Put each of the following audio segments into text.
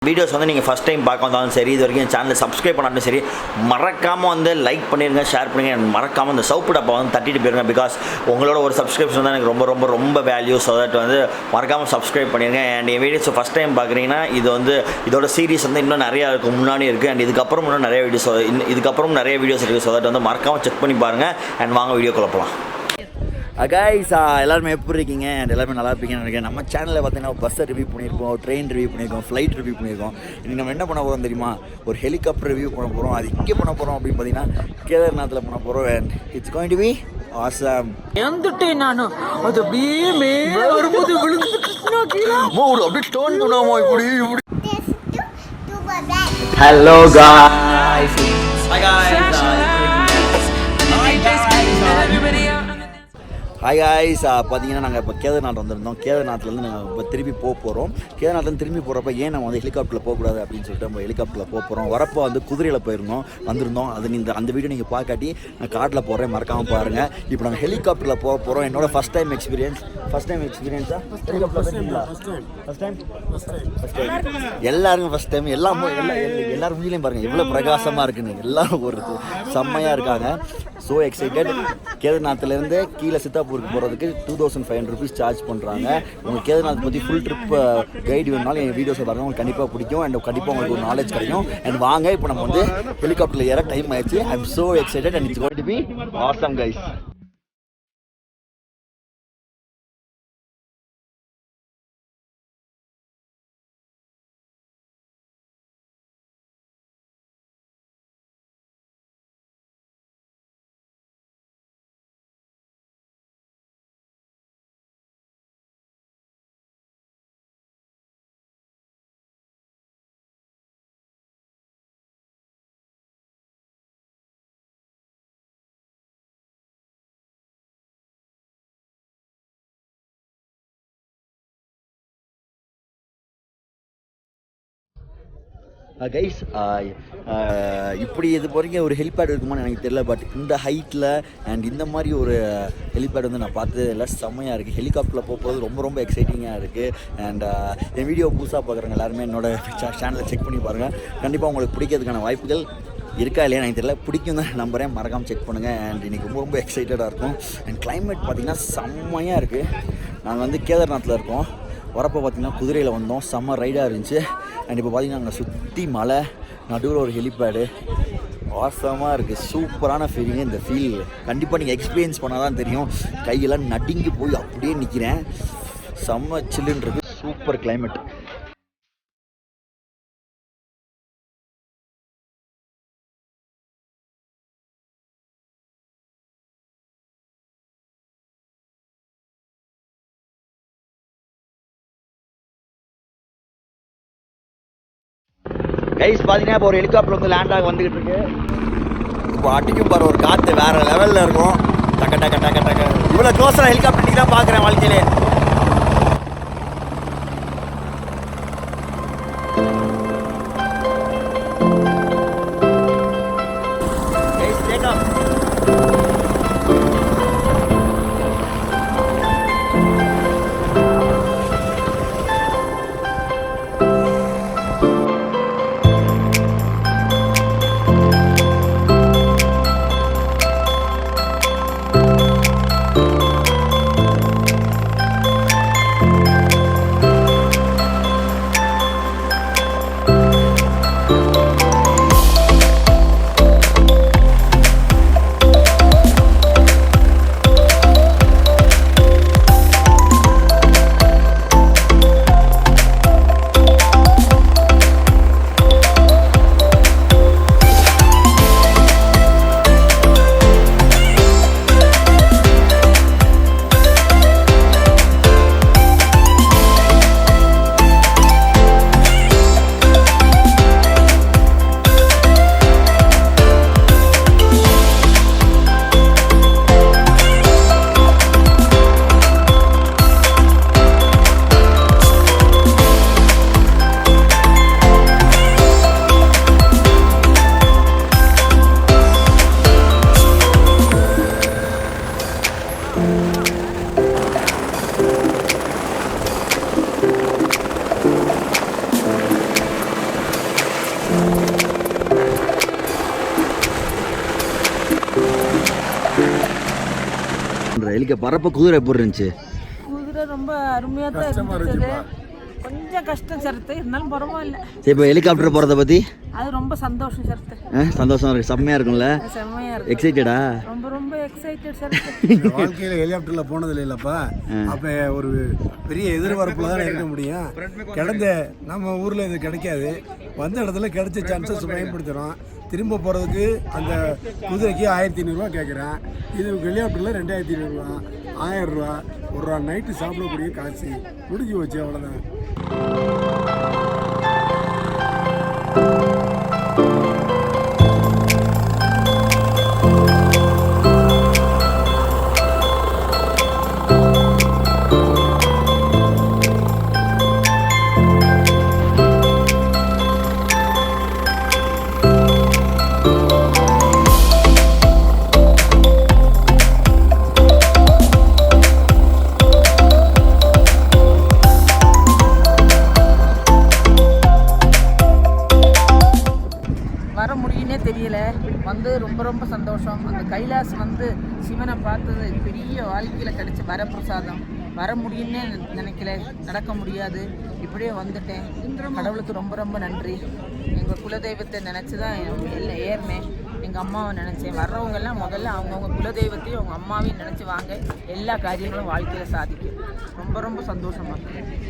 Videos வந்து நீங்கள் first time பார்க்க வந்தாலும் சரி, இது வரைக்கும் சேனலை சப்ஸ்கிரைப் பண்ணாலும் சரி, மறக்காமல் வந்து லைக் பண்ணிடுங்க, ஷேர் பண்ணுங்கள். அண்ட் மறக்காமல் இந்த சவுப்பு டப்பா வந்து தட்டிட்டு போயிருங்க. பிகாஸ் உங்களோட ஒரு சப்ஸ்கிரிப்ஷன் தான் எனக்கு ரொம்ப ரொம்ப ரொம்ப வேல்யூ. ஸோ தட் வந்து மறக்காமல் சப்ஸ்கிரைப் பண்ணிடுங்க. And N videos first time பார்க்குறீங்கன்னா இது வந்து இதோட சீரிஸ் வந்து இன்னும் நிறையா இருக்குது, முன்னாடி இருக்குது. அண்ட் இதுக்கப்புறம் இன்னும் நிறைய வீடியோஸ் இதுக்கப்புறம் நிறைய வீடியோஸ் இருக்குது. ஸோ தட் வந்து மறக்காமல் செக் பண்ணி பாருங்கள். அண்ட் வாங்க வீடியோ குழப்பலாம். கைஸ், எல்லாருமே எப்படி இருக்கீங்க? அண்ட் எல்லாருமே நல்லா இருப்பீங்கன்னு நினைக்கிறேன். நம்ம சேனலில் பார்த்தீங்கன்னா பஸ்ஸை ரிவ்யூ பண்ணியிருக்கோம், ட்ரெயின் ரிவ்யூ பண்ணியிருக்கோம், ஃப்ளைட் ரிவ்யூ பண்ணியிருக்கோம். இன்றைக்கி நம்ம என்ன பண்ண போகிறோம் தெரியுமா? ஒரு ஹெலிகாப்டர் ரிவ்யூ பண்ண போகிறோம். அது இங்கே பண்ண போகிறோம் அப்படின்னு பார்த்தீங்கன்னா கேதார்நாத்தில் பண்ண போகிறோம். And it's going to be awesome. வந்துட்டேன் நானு. அது அப்படியே வரும்போது அப்படியே டோன் பண்ணுவோமா இப்படி இப்படி. Hello guys. Hi guys. Hi guys, பார்த்தீங்கன்னா நாங்கள் இப்போ கேதார்நாத் வந்திருந்தோம். கேதார்நாத்லேருந்து நாங்கள் இப்போ திரும்பி போகிறோம். கேதார்நாத்லேருந்து திரும்பி போகிறப்ப ஏன் நம்ம வந்து ஹெலிகாப்டரில் போகக்கூடாது அப்படின்னு சொல்லிட்டு நம்ம ஹெலிகாப்டரில் போகிறோம். வரப்போ வந்து குதிரையில் வந்திருந்தோம். அது அந்த வீடியோ நீங்கள் பார்க்காட்டி நான் காட்டில் போகிறேன், மறக்காமல் பாருங்கள். இப்போ நாங்கள் ஹெலிகாப்டரில் போகிறோம். என்னோட ஃபஸ்ட் டைம் எக்ஸ்பீரியன்ஸா? ஃபஸ்ட் டைம் எல்லாருக்கும் ஃபஸ்ட் டைம். எல்லாரும் மூஞ்சிலையும் பாருங்கள் எவ்வளோ பிரகாசமாக இருக்குன்னு. எல்லோரும் ஒரு செம்மையாக இருக்காங்க. So excited. கேதார்நாத்லேருந்து கீழே சித்தாப்பூருக்கு போகிறதுக்கு 2500 rupees சார்ஜ் பண்ணுறாங்க. உங்களுக்கு கேதார்நாத் பற்றி ஃபுல் ட்ரிப் கைடு வேணுனாலும் என் வீடியோஸை பாருங்கள், உங்களுக்கு கண்டிப்பாக பிடிக்கும். அண்ட் கண்டிப்பாக உங்களுக்கு ஒரு நாலேஜ் கிடைக்கும். அண்ட் வாங்க இப்போ நம்ம வந்து ஹெலிகாப்டரில் ஏற டைம் ஆயிடுச்சு. I am so excited and it's going to be awesome guys. Guys, இப்படி இது வரைக்கும் ஒரு ஹெலிபேட் இருக்குமான்னு எனக்கு தெரியல. பட் இந்த ஹைட்டில் அண்ட் இந்த மாதிரி ஒரு ஹெலிபேட் வந்து நான் பார்த்தது எல்லாம் செம்மையாக இருக்குது. ஹெலிகாப்டரில் போகிறது ரொம்ப ரொம்ப எக்ஸைட்டிங்காக இருக்குது. அண்ட் என் வீடியோ புதுசாக பார்க்குறவங்க எல்லாருமே என்னோட சேனலை செக் பண்ணி பாருங்கள். கண்டிப்பாக உங்களுக்கு பிடிக்கிறதுக்கான வாய்ப்புகள் இருக்கா இல்லையா எனக்கு தெரியல. பிடிக்கும் தான் நம்புகிறேன். மறக்காமல் செக் பண்ணுங்கள். அண்ட் இன்றைக்கி ரொம்ப ரொம்ப எக்ஸைட்டடாக இருக்கும். அண்ட் கிளைமேட் பார்த்திங்கன்னா செம்மையாக இருக்குது. நாங்கள் வந்து கேதார்நாத்தில் இருக்கோம். வரப்போ பார்த்திங்கன்னா குதிரையில் வந்தோம். செம்ம ரைடாக இருந்துச்சு. அண்ட் இப்போ பார்த்திங்கன்னா அங்கே சுற்றி மலை, நடுவில் ஒரு ஹெலிபேடு. ஆசமாக இருக்குது. சூப்பரான ஃபீலிங்கு. இந்த ஃபீல் கண்டிப்பாக நீங்கள் எக்ஸ்பீரியன்ஸ் பண்ணால் தான் தெரியும். கையெல்லாம் நடுங்கி போய் அப்படியே நிற்கிறேன். செம்ம சில்லுன்னு இருக்குது. Super climate. கைஸ், பார்த்தீங்கன்னா இப்போ ஒரு ஹெலிகாப்டர் வந்து லேண்டாக வந்துக்கிட்டு இருக்கு. இப்போ அடிக்கும் பாரு ஒரு காற்று வேறு லெவலில் இருக்கும். டக்க டக்க டக்க டக்க. இவ்வளோ க்ளோஸாக ஹெலிகாப்டர் இன்றைக்கி தான் பார்க்குறேன் வாழ்க்கையிலே. Guys, take off. ஹெலிகாப்டர் வரப்போ குதிரை எப்படி இருந்துச்சு? குதிரை ரொம்ப அருமையாக தான் இருந்துச்சு. கொஞ்சம் கஷ்டம் சரத்து, இருந்தாலும் பரவாயில்ல. சரி, இப்போ ஹெலிகாப்டர் போகிறத பற்றி? அது ரொம்ப சந்தோஷம் சரத்து. சந்தோஷம் இருக்கு, செம்மையாக இருக்கும்ல? செம்மையாக இருக்கு. எக்ஸைட்டடா? ரொம்ப ரொம்ப எக்ஸைட்டட் சரத்து. வாழ்க்கையில் ஹெலிகாப்டரில் போனது இல்லைப்பா. அப்போ ஒரு பெரிய எதிர்பார்ப்பில் தான் இருக்க முடியும். கிடைந்த நம்ம ஊரில் இது கிடைக்காது. வந்த இடத்துல கிடைச்ச சான்ஸஸ் பயன்படுத்துகிறோம். திரும்ப போகிறதுக்கு அந்த குதிரைக்கு 1500 கேட்குறேன். இது ஹெலிகாப்டரில் 2500, 1000 ரூபா. ஒரு நைட்டு சாப்பிடக்கூடிய காசு முடிஞ்சு வச்சு, அவ்வளோதான். வர முடியுன்னே தெரியல. வந்து ரொம்ப ரொம்ப சந்தோஷம். அந்த கைலாஸ் வந்து சிவனை பார்த்தது பெரிய வாழ்க்கையில் கிடைச்ச வரப்பிரசாதம். வர முடியும்னே நினைக்கல, நடக்க முடியாது, இப்படியே வந்துட்டேன். கடவுளுக்கு ரொம்ப ரொம்ப நன்றி. எங்கள் குலதெய்வத்தை நினச்சி தான் எல்லாம் ஏறினேன். எங்கள் அம்மாவை நினச்சேன். வர்றவங்கெல்லாம் முதல்ல அவங்கவுங்க குலதெய்வத்தையும் அவங்க அம்மாவையும் நினச்சி வாங்க, எல்லா காரியங்களும் வாழ்க்கையில் சாதிக்கும். ரொம்ப ரொம்ப சந்தோஷமாக இருக்கு.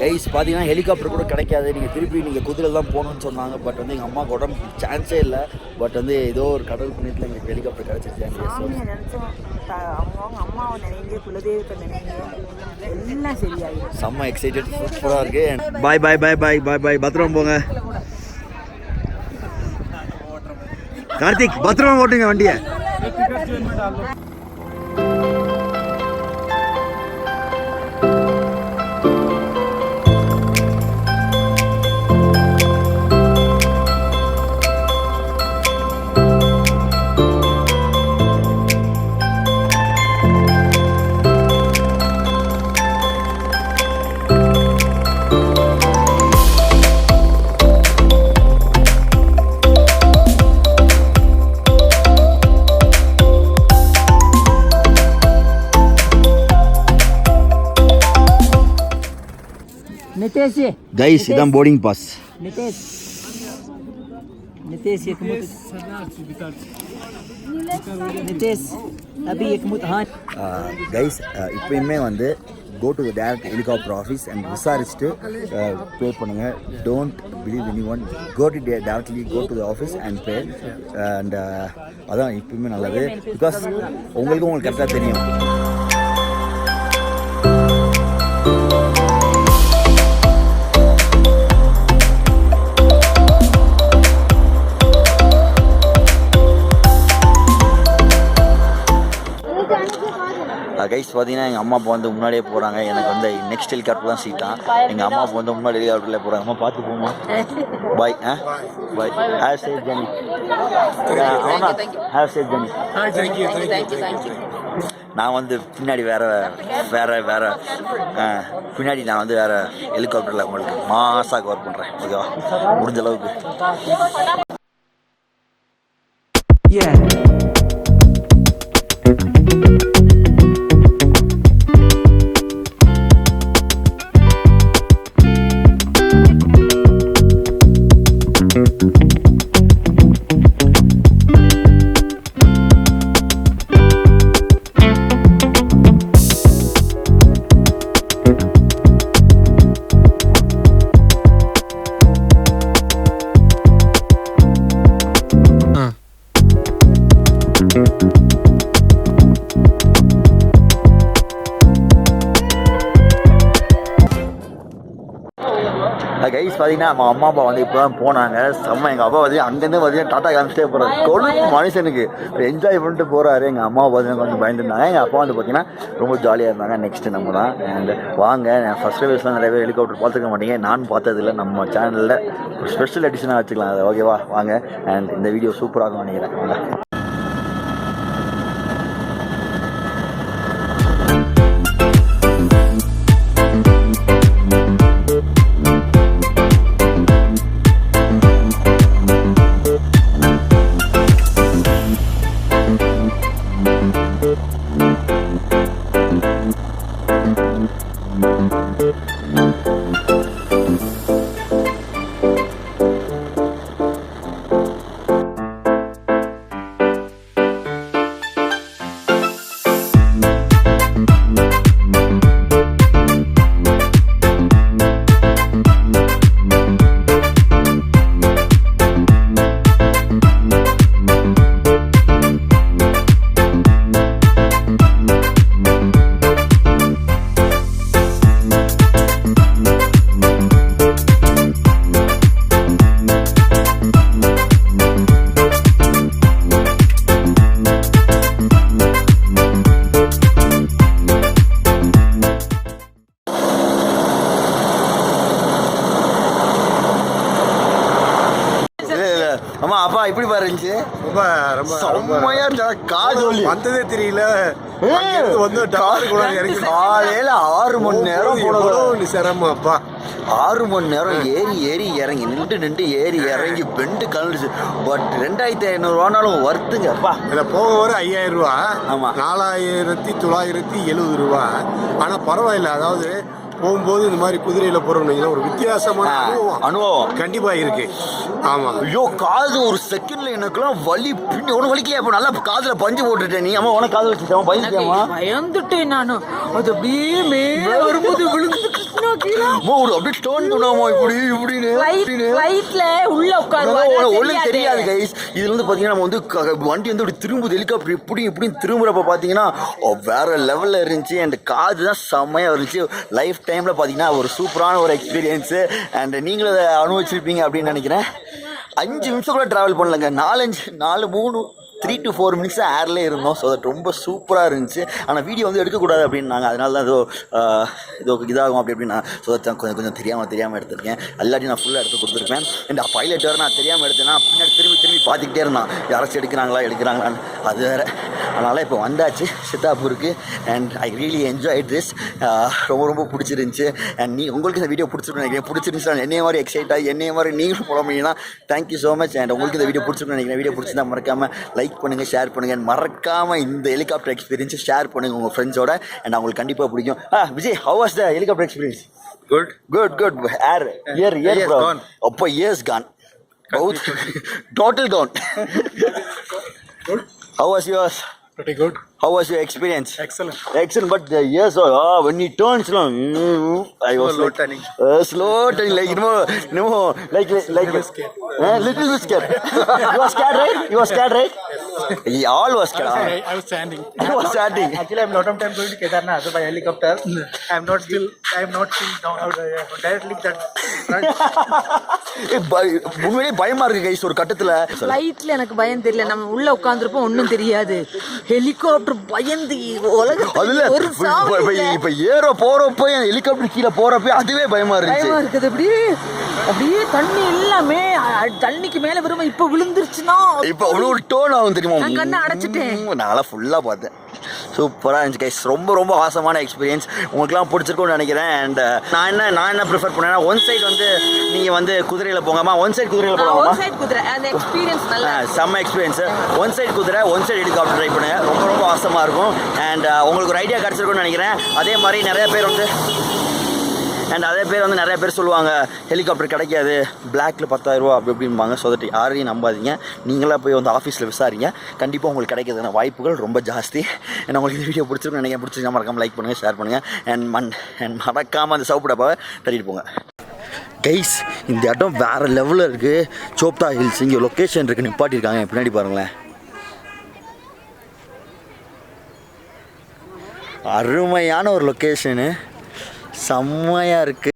கைஸ் பார்த்தீங்கன்னா ஹெலிகாப்டர் கூட கிடைக்காது. நீங்கள் குதிரை தான் போகணுன்னு சொன்னாங்க. பட் வந்து எங்கள் அம்மாவுக்கு உடம்பு சான்ஸே இல்லை. பட் வந்து ஏதோ ஒரு கடவுள் புண்ணியத்தில் எங்களுக்கு ஹெலிகாப்டர் கிடச்சிருச்சு. சாமியை நினச்சோம், அவங்கவுங்க அம்மாவை நினைங்க, குலதெய்வத்தை நினைங்க, எல்லாம் சரியாயிடும். செம்ம எக்ஸைட்டட், சூப்பராக இருக்குது. பாய் பாய் பாய் பாய் பாய் பாய். பத்திரமா போங்க கார்த்திக், பத்திரமா ஓட்டுங்க வண்டியை. नितेश கைஸ் இதான் போர்டிங் பாஸ். नितेश नितेश एक मुत नितेश अभी एक मुत. हाँ கைஸ் இப்போயுமே வந்து go to direct helicopter office and விசாரிச்சுட்டு பே பண்ணுங்கள். Don't believe anyone. Go to directly go to the office and pay. And அதான் இப்போயுமே நல்லது. பிகாஸ் உங்களுக்கு கரெக்டாக தெரியும். கைஸ் பார்த்தீங்கன்னா எங்கள் அம்மா அப்பா வந்து முன்னாடியே போகிறாங்க. எனக்கு வந்து நெக்ஸ்ட் ஹெலிகாப்டர் தான் சீட் தான். எங்கள் அம்மா அப்பா வந்து முன்னாடி ஹெலிகாப்டரில் போகிறாங்க. அம்மா பார்த்து போமா. Bye. Bye. Have safe journey. Have safe journey. நான் வந்து பின்னாடி வேறு பின்னாடி நான் வந்து வேறு ஹெலிகாப்டரில் உங்களுக்கு மாசாக ஒர்க் பண்ணுறேன். ஓகேவா, முடிஞ்ச அளவுக்கு. கைஸ் பார்த்தீங்கன்னா நம்ம அம்மா அப்பா வந்து இப்போ தான் போனாங்க. செம்ம. எங்கள் அப்பா பார்த்தீங்கன்னா அங்கேருந்து பார்த்தீங்கன்னா டாட்டா காமிச்சிட்டே போகிறாரு. கொழுப்பு மனுஷனுக்கு என்ஜாய் பண்ணிட்டு போகிறாரு. எங்கள் அம்மா பார்த்தீங்கன்னா கொஞ்சம் பயந்துருந்தாங்க. எங்கள் அப்பா வந்து பார்த்தீங்கன்னா ரொம்ப ஜாலியாக இருந்தாங்க. நெக்ஸ்ட்டு நம்ம தான். அண்ட் வாங்க, நான் ஃபஸ்ட் ரைவர்ஸ்லாம் நிறைய பேர் ஹெலிகாப்டர் பார்த்துக்க மாட்டீங்க. நான் பார்த்ததில்ல. நம்ம சேனலில் ஒரு ஸ்பெஷல் எடிஷனாக வச்சுக்கலாம் அதை. ஓகேவா, வாங்க. அண்ட் இந்த வீடியோ சூப்பராக நினைக்கிறேன். வாங்க. ஆமா அப்பா இப்படி பாரு இருந்துச்சு ரொம்ப ரொம்ப செம்மையா இருந்தா காது வலி வந்ததே தெரியல. அங்கிருந்து வந்து டவருக்குள்ள இறங்கி காலையில 6 மணி நேரம் போனது சிரமம் அப்பா. 6 மணி நேரம் ஏறி இறங்கி நின்று ஏறி இறங்கி பெண்டு கலந்துச்சு. பட் 2500 ரூபானாலும் வருத்துங்க அப்பா. இதில் போக வர 5000 ரூபா. ஆமா 4970 ரூபா. ஆனால் பரவாயில்ல, அதாவது போகும்போது இந்த மாதிரி குதிரையில போறோம்னு ஒரு வித்தியாசமான அனுபவம் கண்டிப்பா இருக்கு. ஆமா ஐயோ காது ஒரு செகண்ட்ல எனக்குலாம் வலி பின்னி உனக்கு வலிக்கலையா? இப்போ நல்லா காதுல பஞ்சு போட்டுட்டேன். நீ அம்மா உனக்கு காது வச்சுட்டேன் பயந்துட்டேமா? பயந்துட்டேன் நானும். அது அப்படியே மேல வரும்போது விழுந்துட்டுனா கீழே அப்படியே ஸ்டோன் பண்ணுவோமா இப்படின்னு ஃளைட்ல உள்ள உட்காருவாங்க. ஒன்றும் தெரியாது கைஸ். இதுல இருந்து பாத்தீங்கன்னா நம்ம வந்து வண்டி வந்து அப்படி திரும்புது, ஹெலிகாப்டர் இப்படி திரும்புறப்ப பாத்தீங்கன்னா வேற லெவல்ல இருந்துச்சு. அண்ட் காது தான் செம்மையா இருந்துச்சு. லைஃப் டைமில் பார்த்தீங்கன்னா ஒரு சூப்பரான ஒரு எக்ஸ்பீரியன்ஸு. அண்ட் நீங்களும் அதை அனுபவிச்சிருப்பீங்க அப்படின்னு நினைக்கிறேன். 5 நிமிஷம் கூட ட்ராவல் பண்ணலங்க. 3 to 4 மினிட்ஸ் ஏர்லேயே இருந்தோம். ஸோ அது ரொம்ப சூப்பராக இருந்துச்சு. ஆனால் வீடியோ வந்து எடுக்கக்கூடாது அப்படின்னாங்க. அதனால தான் ஏதோ இதாகும் அப்படின்னு நான் கொஞ்சம் தெரியாமல் எடுத்திருக்கேன். எல்லாத்தையும் நான் ஃபுல்லாக எடுத்து கொடுத்துருப்பேன். அண்ட் பைலட் வேறு நான் தெரியாமல் எடுத்தேன்னா பின்னாடி திரும்பி பார்த்துக்கிட்டே இருந்தான், யாராச்சும் எடுக்கிறாங்களான்னு. அது வேறு. அதனால் இப்போ வந்தாச்சு சித்தாப்பூருக்கு. And I really enjoy this. ரொம்ப பிடிச்சிருந்துச்சு. அண்ட் உங்களுக்கு இந்த வீடியோ பிடிச்சிருந்துச்சு என்னைய மாதிரி எக்ஸைட் ஆகி என்னைய மாதிரி நீங்களும் புலம்புனீங்கன்னா தேங்க்யூ ஸோ மச். அண்ட் உங்களுக்கு இந்த வீடியோ பிடிச்சிருக்குன்னு நினைக்கிறேன். வீடியோ பிடிச்சிருந்தா மறக்காமல் லைக் பண்ணுங்க, ஷேர் பண்ணுங்க. மறக்காம இந்த ஹெலிகாப்டர் எக்ஸ்பீரியன்ஸை ஷேர் பண்ணுங்க உங்க ஃப்ரெண்ட்ஸோட. அண்ட் அவங்களுக்கு கண்டிப்பாக பிடிக்கும். Vijay, how was the helicopter experience? Good. Year gone. அப்போ years gone. Both total gone. How was yours? pretty good. How was your experience? Excellent. But yes, when he turns, I was slow turning. Slow turning, like like little bit scared. You were scared, right? Yes. We all was scared. I was standing. You were standing. Actually, I'm lot of time going to Kedarnath by helicopter. I'm not still down directly that front. உண்மையிலே பயமா இருக்கு guys. ஒரு கட்டத்துல ஃளைட்ல எனக்கு பயம் தெரியல. நம்ம உள்ள உட்கார்ந்திருப்போம், ஒண்ணும் தெரியாது. ஹெலிகாப்டர் பயந்து அதுல இப்ப ஏற போறப்ப ஹெலிகாப்டர் கீழே போறப்ப அதுவே பயமா இருக்குது. அப்படியே தண்ணி எல்லாமே தண்ணிக்கு மேல வருமா. இப்ப விழுந்துருச்சுன்னா இப்ப அவ்வளவு ஒரு டோன் ஆகும் தெரியுமா? நான் கண்ணை அடைச்சிட்டேன். நான் ஃபுல்லா பார்த்தேன். சூப்பராக இருந்துச்சு கைஸ். ரொம்ப ஆசமான எக்ஸ்பீரியன்ஸ். உங்களுக்குலாம் பிடிச்சிருக்கும்னு நினைக்கிறேன். அண்ட் நான் என்ன ப்ரிஃபர் பண்ணேன்னா ஒன் சைடு வந்து நீங்கள் வந்து குதிரையில் போங்கம்மா. ஒன் சைடு குதிரையில் போங்கம்மா. அந்த எக்ஸ்பீரியன்ஸ் நல்லா செம்ம எக்ஸ்பீரியன்ஸ். ஒன் சைடு குதிரை, ஒன் சைடு ஹெலிகாப்டர் ட்ரை பண்ணுங்க. ரொம்ப ஆசமாக இருக்கும். அண்ட் உங்களுக்கு ஒரு ஐடியா கிடச்சிருக்கும்னு நினைக்கிறேன். அதே மாதிரி நிறைய பேர் சொல்லுவாங்க ஹெலிகாப்டர் கிடைக்காது, பிளாக்ல 10,000 ரூபா அப்படிம்பாங்க. ஸோ தட் யாரையும் நம்பாதீங்க. நீங்களாக போய் வந்து ஆஃபீஸில் விசாரிங்க. கண்டிப்பாக உங்களுக்கு கிடைக்கிறதுன வாய்ப்புகள் ரொம்ப ஜாஸ்தி. ஏன்னா உங்களுக்கு இந்த வீடியோ பிடிச்சிருக்குன்னு நினைக்கிறேன். பிடிச்சிருந்தா மறக்காமல் லைக் பண்ணுங்கள், ஷேர் பண்ணுங்கள். அண்ட் மறக்காமல் அந்த சவுப்பு டப்பாவை தட்டிட்டு போங்க கைஸ். இந்த இடம் வேறு லெவலில் இருக்குது. சோப்டா ஹில்ஸ் இங்கே லொக்கேஷன் இருக்குது, நிப்பாட்டியிருக்காங்க. பின்னாடி பாருங்களேன், அருமையான ஒரு லொக்கேஷனு, செம்மையாக இருக்குது.